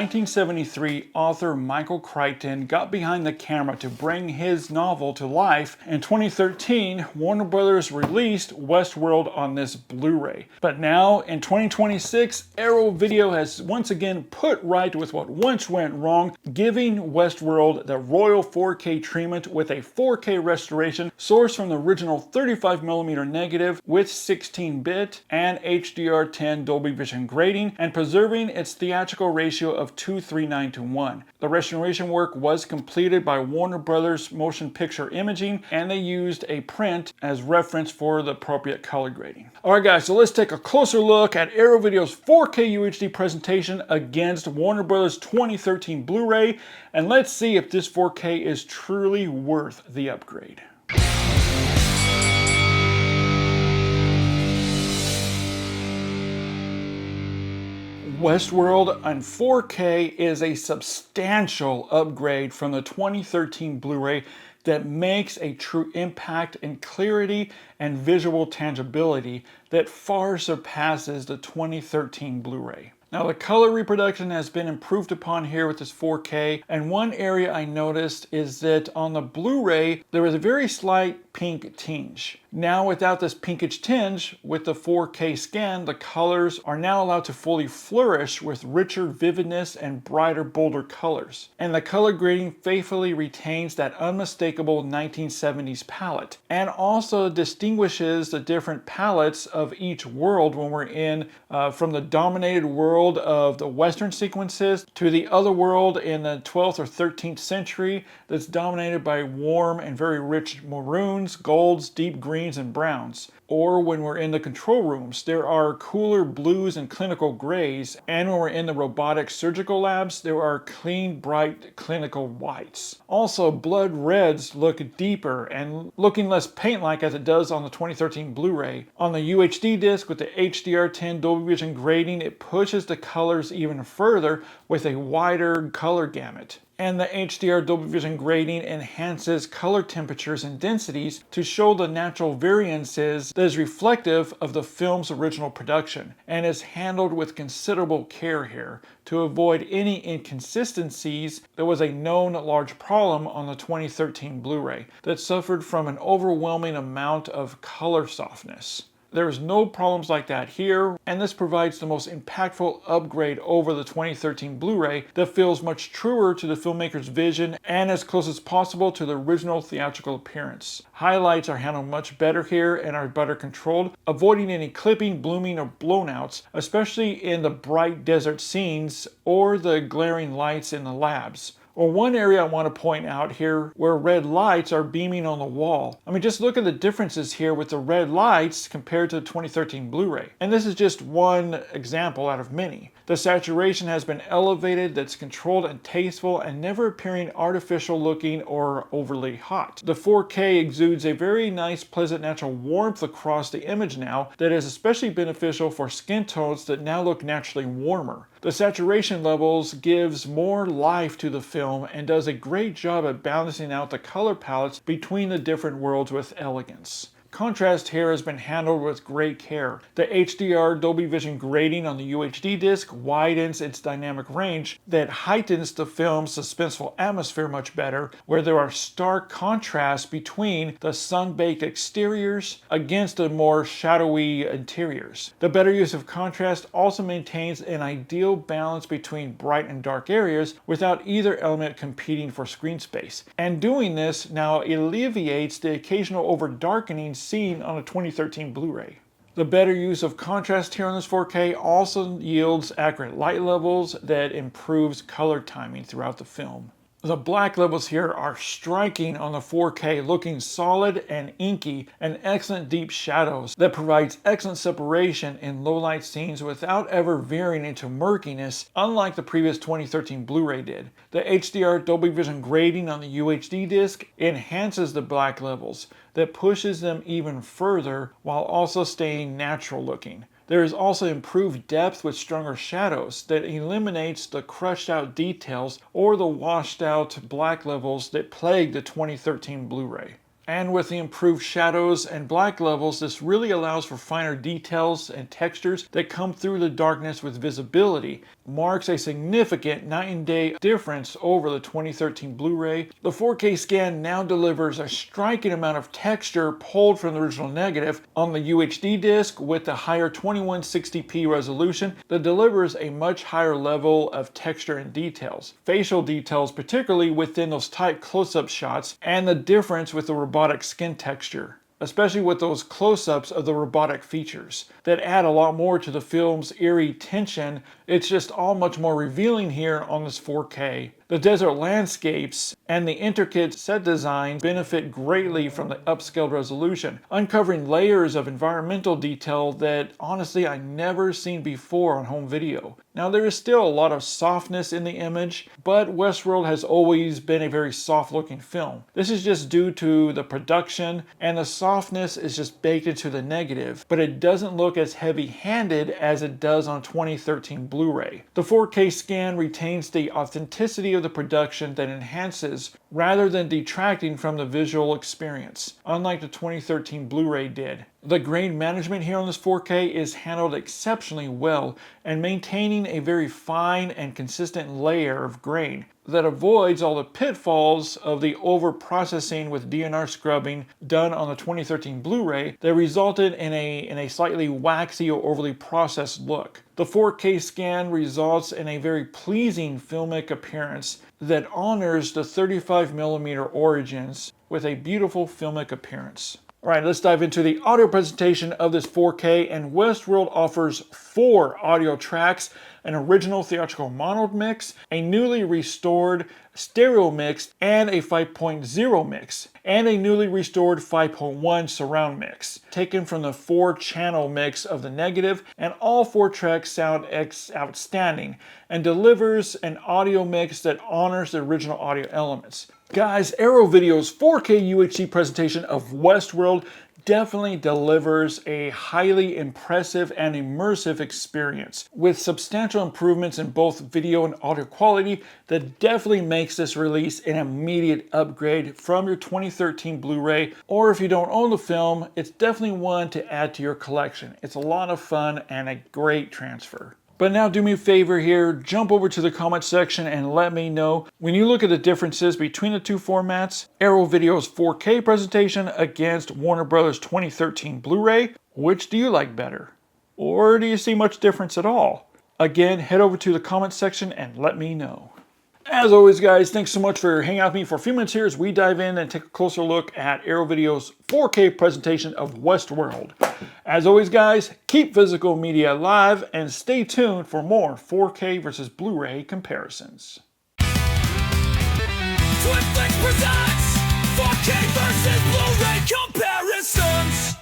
1973, author Michael Crichton got behind the camera to bring his novel to life. In 2013, Warner Brothers released Westworld on this Blu-ray. But now, in 2026, Arrow Video has once again put right with what once went wrong, giving Westworld the Royal 4K treatment with a 4K restoration sourced from the original 35mm negative with 16-bit and HDR10 Dolby Vision grading, and preserving its theatrical ratio of 2:3:9:1. The restoration work was completed by Warner Brothers Motion Picture Imaging, and they used a print as reference for the appropriate color grading. Alright guys, so let's take a closer look at Arrow Video's 4K UHD presentation against Warner Brothers 2013 Blu-ray, and let's see if this 4K is truly worth the upgrade. Westworld on 4K is a substantial upgrade from the 2013 Blu-ray that makes a true impact in clarity and visual tangibility that far surpasses the 2013 Blu-ray. Now the color reproduction has been improved upon here with this 4K, and one area I noticed is that on the Blu-ray there was a very slight pink tinge. Now without this pinkish tinge, with the 4K scan, the colors are now allowed to fully flourish with richer vividness and brighter, bolder colors. And the color grading faithfully retains that unmistakable 1970s palette, and also distinguishes the different palettes of each world when we're in from the dominated world of the Western sequences to the other world in the 12th or 13th century that's dominated by warm and very rich maroons, golds, deep greens, and browns. Or when we're in the control rooms, there are cooler blues and clinical grays, and when we're in the robotic surgical labs, there are clean, bright clinical whites. Also, blood reds look deeper and looking less paint-like as it does on the 2013 Blu-ray. On the UHD disc with the HDR10 Dolby Vision grading, it pushes the colors even further with a wider color gamut. And the HDR Dolby Vision grading enhances color temperatures and densities to show the natural variances that is reflective of the film's original production, and is handled with considerable care here to avoid any inconsistencies that was a known large problem on the 2013 Blu-ray that suffered from an overwhelming amount of color softness. There's no problems like that here, and this provides the most impactful upgrade over the 2013 Blu-ray that feels much truer to the filmmaker's vision and as close as possible to the original theatrical appearance. Highlights are handled much better here and are better controlled, avoiding any clipping, blooming, or blownouts, especially in the bright desert scenes or the glaring lights in the labs. Well, one area I want to point out here where red lights are beaming on the wall. I mean, just look at the differences here with the red lights compared to the 2013 Blu-ray. And this is just one example out of many. The saturation has been elevated, that's controlled and tasteful and never appearing artificial looking or overly hot. The 4K exudes a very nice, pleasant, natural warmth across the image now that is especially beneficial for skin tones that now look naturally warmer. The saturation levels gives more life to the film and does a great job at balancing out the color palettes between the different worlds with elegance. Contrast here has been handled with great care. The HDR Dolby Vision grading on the UHD disc widens its dynamic range that heightens the film's suspenseful atmosphere much better, where there are stark contrasts between the sun-baked exteriors against the more shadowy interiors. The better use of contrast also maintains an ideal balance between bright and dark areas without either element competing for screen space. And doing this now alleviates the occasional over-darkening seen on a 2013 Blu-ray. The better use of contrast here on this 4K also yields accurate light levels that improves color timing throughout the film. The black levels here are striking on the 4K, looking solid and inky, and excellent deep shadows that provides excellent separation in low light scenes without ever veering into murkiness, unlike the previous 2013 Blu-ray did. The HDR Dolby Vision grading on the UHD disc enhances the black levels that pushes them even further while also staying natural looking. There is also improved depth with stronger shadows that eliminates the crushed out details or the washed out black levels that plagued the 2013 Blu-ray. And with the improved shadows and black levels, this really allows for finer details and textures that come through the darkness with visibility. Marks a significant night and day difference over the 2013 Blu-ray. The 4K scan now delivers a striking amount of texture pulled from the original negative on the UHD disc with the higher 2160p resolution that delivers a much higher level of texture and details. Facial details, particularly within those tight close-up shots, and the difference with the robotic skin texture, especially with those close-ups of the robotic features that add a lot more to the film's eerie tension. It's just all much more revealing here on this 4K. The desert landscapes and the intricate set design benefit greatly from the upscaled resolution, uncovering layers of environmental detail that honestly I never seen before on home video. Now there is still a lot of softness in the image, but Westworld has always been a very soft looking film. This is just due to the production, and the softness is just baked into the negative, but it doesn't look as heavy-handed as it does on 2013 Blu-ray. The 4K scan retains the authenticity of the production that enhances rather than detracting from the visual experience, unlike the 2013 Blu-ray did. The grain management here on this 4K is handled exceptionally well and maintaining a very fine and consistent layer of grain that avoids all the pitfalls of the over-processing with DNR scrubbing done on the 2013 Blu-ray that resulted in a slightly waxy or overly processed look. The 4K scan results in a very pleasing filmic appearance that honors the 35mm origins with a beautiful filmic appearance. Alright, let's dive into the audio presentation of this 4K, and Westworld offers 4 audio tracks: an original theatrical mono mix, a newly restored stereo mix, and a 5.0 mix, and a newly restored 5.1 surround mix, taken from the 4-channel mix of the negative, and all 4 tracks sound outstanding and delivers an audio mix that honors the original audio elements. Guys, Arrow Video's 4K UHD presentation of Westworld definitely delivers a highly impressive and immersive experience with substantial improvements in both video and audio quality that definitely makes this release an immediate upgrade from your 2013 Blu-ray, or if you don't own the film, it's definitely one to add to your collection. It's a lot of fun and a great transfer. But now do me a favor here, jump over to the comment section and let me know, when you look at the differences between the two formats, Arrow Video's 4K presentation against Warner Bros. 2013 Blu-ray, which do you like better? Or do you see much difference at all? Again, head over to the comment section and let me know. As always, guys, thanks so much for hanging out with me for a few minutes here as we dive in and take a closer look at Arrow Video's 4K presentation of Westworld. As always, guys, keep physical media alive and stay tuned for more 4K versus Blu-ray comparisons. Twin Flicks presents 4K versus Blu-ray comparisons.